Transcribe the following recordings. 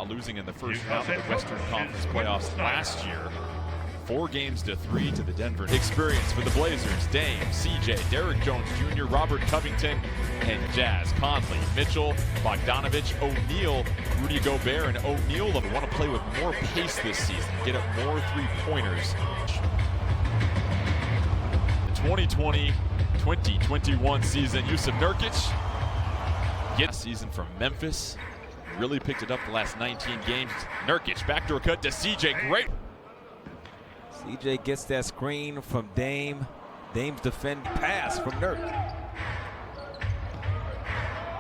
losing in the first round of the Western Conference playoffs last year. 4-3 to the Denver. Experience for the Blazers: Dame, CJ, Derrick Jones Jr., Robert Covington, and Jazz, Conley, Mitchell, Bogdanovich, O'Neal, Rudy Gobert, and O'Neal want to play with more pace this season, get up more three-pointers. The 2020-2021 season, Jusuf Nurkic gets season from Memphis. Really picked it up the last 19 games. Nurkic, backdoor cut to CJ, great. CJ gets that screen from Dame. Dame's defend pass from Nurk.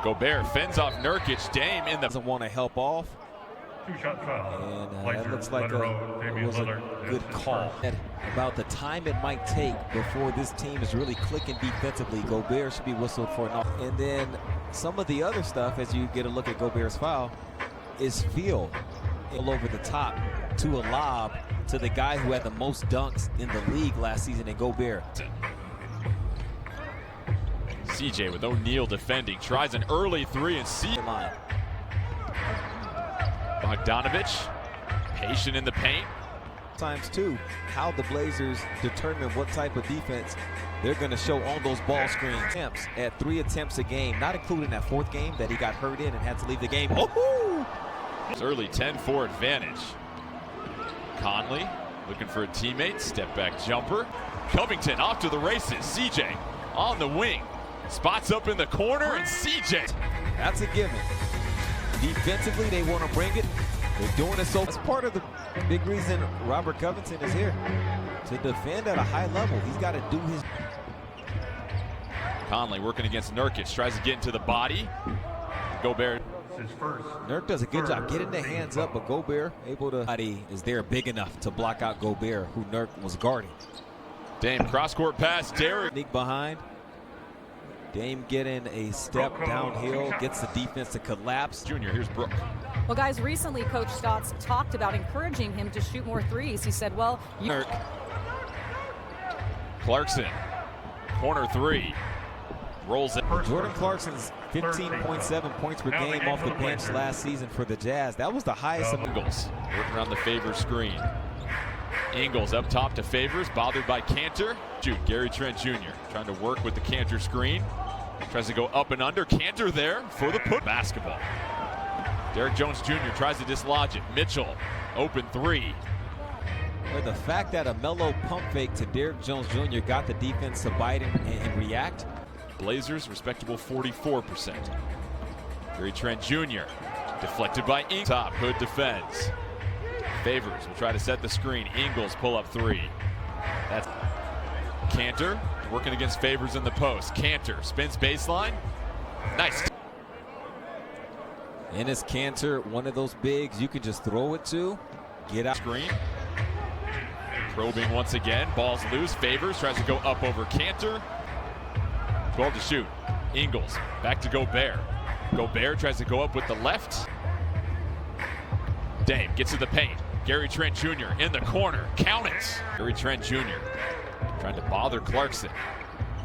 Gobert fends off Nurkic. Dame in the doesn't want to help off. And that looks like it was a good call. About the time it might take before this team is really clicking defensively, Gobert should be whistled for an. And then some of the other stuff, as you get a look at Gobert's foul, is feel all over the top to a lob to the guy who had the most dunks in the league last season in Gobert. CJ with O'Neal defending, tries an early three and line. Bogdanovich, patient in the paint. Times too, how the Blazers determine what type of defense they're going to show on those ball screens. Attempts at 3 attempts a game, not including that fourth game that he got hurt in and had to leave the game. Oh! Early 10-4 advantage. Conley looking for a teammate, step back jumper. Covington off to the races. CJ on the wing, spots up in the corner, and CJ. That's a given. Defensively, they want to bring it. They're doing it so. That's part of the big reason Robert Covington is here, to defend at a high level. He's got to do his. Conley working against Nurkic, tries to get into the body. Gobert. Nurk does a good job getting the hands up, but Gobert able to. Body is there big enough to block out Gobert, who Nurk was guarding. Dame cross-court pass, Derrick. Sneak behind. Dame getting a step downhill, gets the defense to collapse. Junior, here's Brooke. Well, guys, recently Coach Stotts talked about encouraging him to shoot more threes. He said, well, Nurk. Clarkson, corner three. Rolls it. Jordan Clarkson's 15.7 points per game off the bench last season for the Jazz. That was the highest. Ingles working around the Favors screen. Ingles up top to Favors, bothered by Cantor. Shoot, Gary Trent Jr. trying to work with the Cantor screen. Tries to go up and under. Cantor there for the put. Basketball. Derrick Jones Jr. tries to dislodge it. Mitchell, open three. But the fact that a mellow pump fake to Derrick Jones Jr. got the defense to bite and react. Blazers, respectable 44%. Gary Trent Jr. deflected by Ingles. Top, Hood defends. Favors will try to set the screen. Ingles pull up three. That's Cantor working against Favors in the post. Cantor spins baseline. Nice. And it's Cantor, one of those bigs you can just throw it to. Get out. Screen. Probing once again. Ball's loose. Favors tries to go up over Cantor. 12 to shoot. Ingles back to Gobert. Gobert tries to go up with the left. Dame gets to the paint. Gary Trent Jr. in the corner. Count it. Gary Trent Jr. trying to bother Clarkson.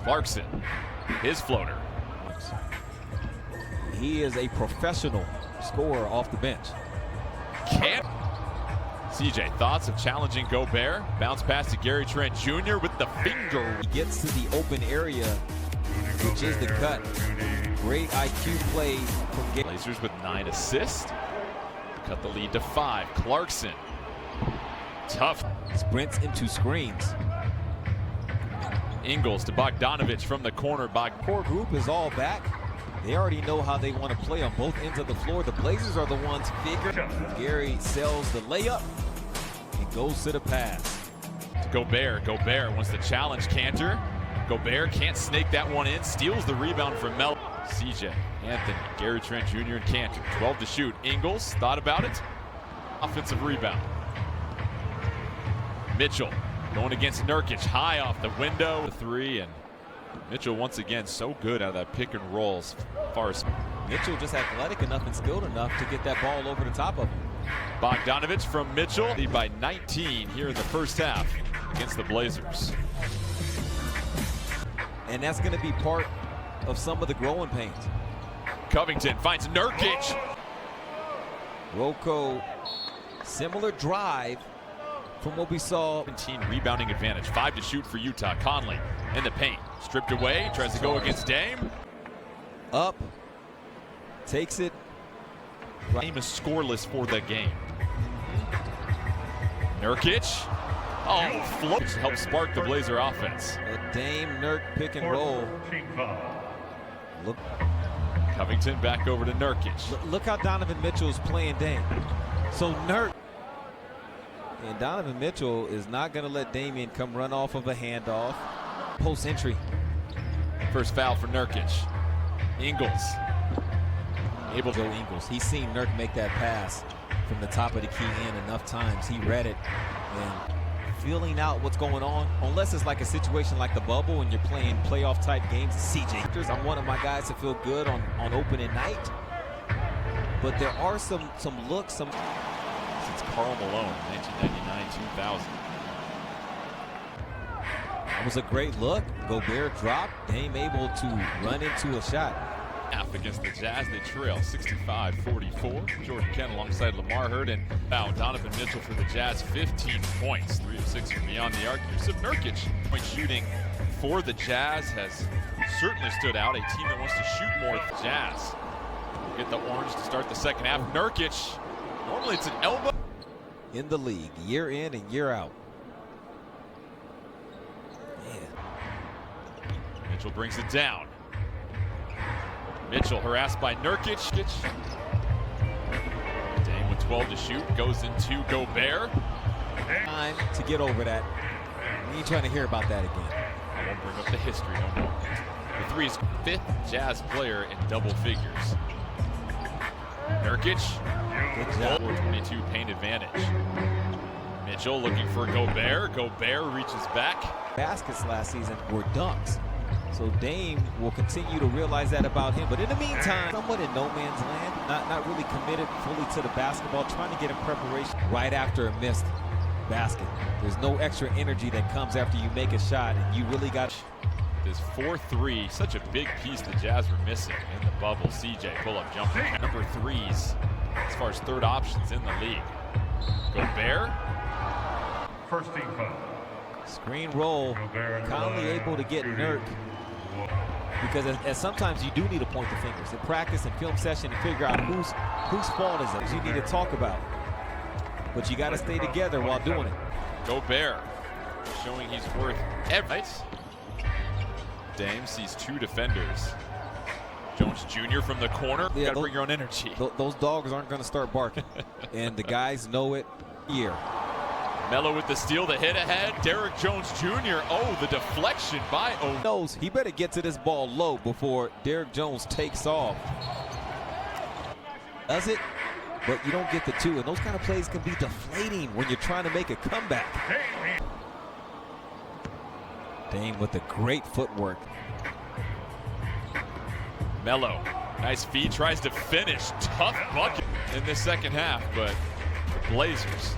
Clarkson, his floater. He is a professional scorer off the bench. Can't. CJ, thoughts of challenging Gobert? Bounce pass to Gary Trent Jr. with the finger. He gets to the open area, which is the cut. Great IQ play from Blazers with 9 assists. Cut the lead to 5. Clarkson. Tough. Sprints into screens. Ingles to Bogdanovich from the corner. Core group is all back. They already know how they want to play on both ends of the floor. The Blazers are the ones figuring. Gary sells the layup and goes to the pass. Gobert wants to challenge Cantor. Gobert can't snake that one in. Steals the rebound from Mel. CJ, Anthony, Gary Trent Jr. and Cantor. 12 to shoot. Ingles thought about it. Offensive rebound. Mitchell going against Nurkic. High off the window. 3, and Mitchell once again so good out of that pick and rolls. Far as Mitchell just athletic enough and skilled enough to get that ball over the top of him. Bogdanovich from Mitchell. Lead by 19 here in the first half against the Blazers. And that's going to be part of some of the growing pains. Covington finds Nurkic. Rocco, similar drive from what we saw. 17 rebounding advantage, 5 to shoot for Utah. Conley in the paint, stripped away, tries to go against Dame. Up, takes it. Dame is scoreless for the game. Nurkic, oh, floats help spark the Blazer offense. A Dame Nurk pick and roll. Look, Covington back over to Nurkic. look how Donovan Mitchell's playing Dame. So Nurk. And Donovan Mitchell is not going to let Damian come run off of a handoff. Post entry. First foul for Nurkic. Ingles. Able to go Ingles. He's seen Nurk make that pass from the top of the key in enough times. He read it and feeling out what's going on. Unless it's like a situation like the bubble and you're playing playoff type games. CJ, I'm one of my guys to feel good on opening night. But there are some looks, some. Since Karl Malone, 1999-2000. That was a great look. Gobert dropped. Dame able to run into a shot. Half against the Jazz, they trail 65-44. Jordan Kent alongside Lamar Hurd and now Donovan Mitchell for the Jazz, 15 points, 3 of 6 from beyond the arc. Yusuf Nurkic, point shooting for the Jazz, has certainly stood out. A team that wants to shoot more. Jazz get the orange to start the second half. Nurkic, normally it's an elbow. In the league, year in and year out. Man. Mitchell brings it down. Mitchell harassed by Nurkic. Dame with 12 to shoot, goes into Gobert. Time to get over that. We ain't trying to hear about that again. I won't bring up the history no more. The three is 5th Jazz player in double figures. Nurkic, Good job. 4-22 paint advantage. Mitchell looking for Gobert. Gobert reaches back. Baskets last season were dunks. So Dame will continue to realize that about him. But in the meantime, somewhat in no man's land, not really committed fully to the basketball, trying to get in preparation right after a missed basket. There's no extra energy that comes after you make a shot, and you really got. This 4-3, such a big piece the Jazz were missing in the bubble. CJ pull-up jumper, number 3s as far as third options in the league. Gobert. First team foul. Screen roll. Conley able to get Nurk. Because as sometimes you do need to point the fingers in practice and film session to figure out whose fault is it. You need to talk about. But you got to stay together while doing it. Gobert showing he's worth every. Dame sees 2 defenders. Jones Jr. from the corner. Yeah, Got to bring your own energy. Those dogs aren't going to start barking. And the guys know it here. Melo with the steal, the hit ahead. Derrick Jones Jr. Oh, the deflection by O. Knows he better get to this ball low before Derrick Jones takes off. Does it? But you don't get the 2. And those kind of plays can be deflating when you're trying to make a comeback. Dame with the great footwork. Melo, nice feed, tries to finish. Tough bucket in the second half, but the Blazers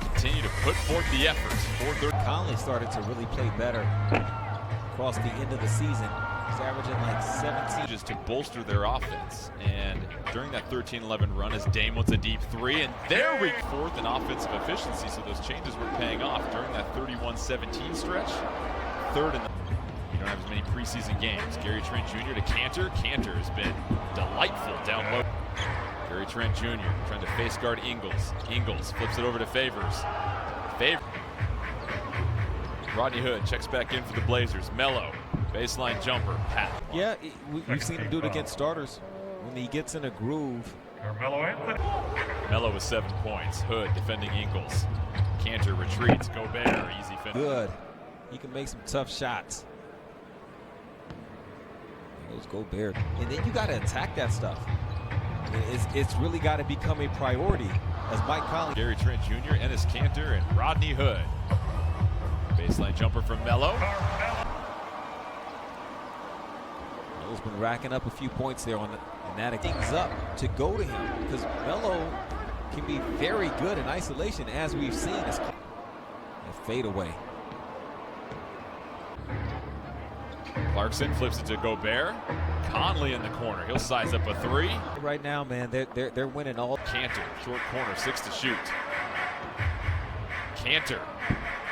continue to put forth the efforts. 4-3. Conley started to really play better across the end of the season. He's averaging like 17. Just to bolster their offense. And during that 13-11 run, as Dame wants a deep 3, and there we 4th in offensive efficiency, so those changes were paying off during that 31-17 stretch. 3rd in the. You don't have as many preseason games. Gary Trent Jr. to Cantor. Cantor has been delightful down low. Gary Trent Jr. trying to face guard Ingles. Ingles flips it over to Favors. Rodney Hood checks back in for the Blazers. Melo, baseline jumper. Pat. Yeah, we've seen him do it against starters. When he gets in a groove. Melo with 7 points. Hood defending Ingles. Cantor retreats. Gobert, easy finish. Good. He can make some tough shots. There goes Gobert. And then you got to attack that stuff. It's really got to become a priority as Mike Conley. Gary Trent Jr., Ennis Cantor, and Rodney Hood. Baseline jumper from Melo. Melo's been racking up a few points there on the, and that things up to go to him because Melo can be very good in isolation, as we've seen. A fadeaway. Clarkson flips it to Gobert. Conley in the corner. He'll size up a three. Right now, man, they're winning all. Cantor, short corner, 6 to shoot. Cantor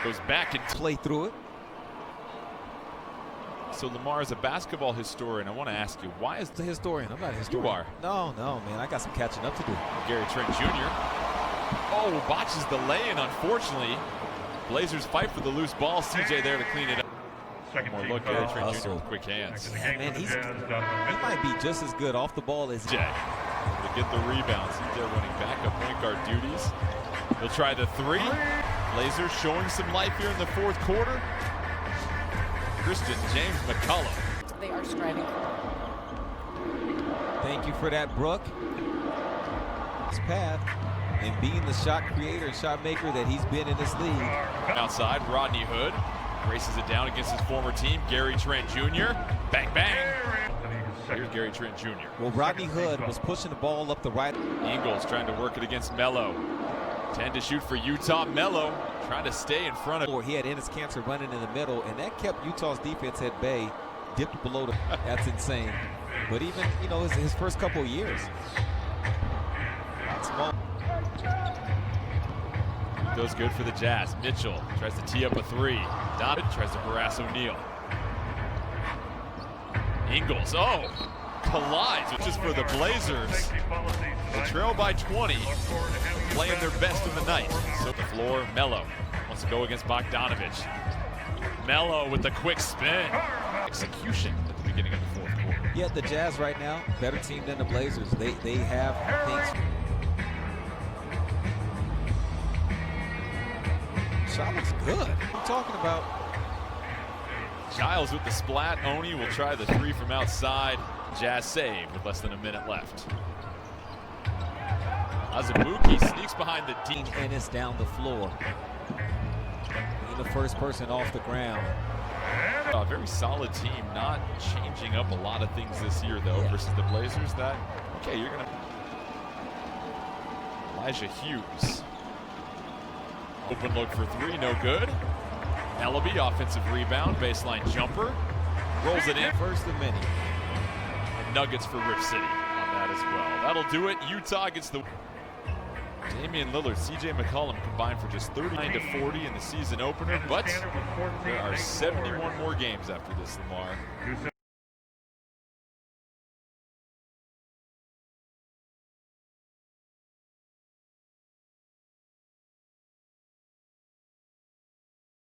goes back and Play through it. So Lamar, is a basketball historian, I want to ask you, why is The historian. I'm not a historian. You are. No, man. I got some catching up to do. Gary Trent Jr. Oh, botches the lay-in, unfortunately. Blazers fight for the loose ball. CJ there to clean it up. Second More team look, Gary foul. Trent Jr. Hustle. with quick hands. Yeah, man, he might be just as good off the ball as CJ to get the rebound. CJ winning backup point guard duties. He'll try the three. Blazers showing some life here in the fourth quarter. Christian James McCullough. They are striving for. Thank you for that, Brooke. His path and being the shot creator and shot maker that he's been in this league. Outside, Rodney Hood races it down against his former team, Gary Trent Jr. Bang, bang. Here's Gary Trent Jr. Well, Rodney Hood was pushing the ball up the right. Eagles trying to work it against Melo. 10 to shoot for Utah. Melo trying to stay in front of. Or he had Enes Kanter running in the middle, and that kept Utah's defense at bay, dipped below the. That's insane. But even, his first couple of years. Small. Goes good for the Jazz. Mitchell tries to tee up a three. Donovan tries to harass O'Neal. Ingles, collides, which is for the Blazers. They trail by 20, playing their best of the night. So the floor, Melo wants to go against Bogdanovich. Melo with the quick spin. Execution at the beginning of the fourth quarter. Yeah, the Jazz right now, better team than the Blazers. They have things. Shot looks good. What are you talking about? Giles with the splat. Oni will try the three from outside. Jazz save with less than a minute left. Azubuike sneaks behind the deep. Ennis down the floor. Being the first person off the ground. A very solid team, not changing up a lot of things this year, though, versus the Blazers. You're going to. Elijah Hughes. Open look for three, no good. Ellaby, offensive rebound, baseline jumper. Rolls it in. First of many. Nuggets for Rip City on that as well. That'll do it. Utah gets the. Damian Lillard, CJ McCollum combined for just 39 to 40 in the season opener, but there are 71 more games after this, Lamar.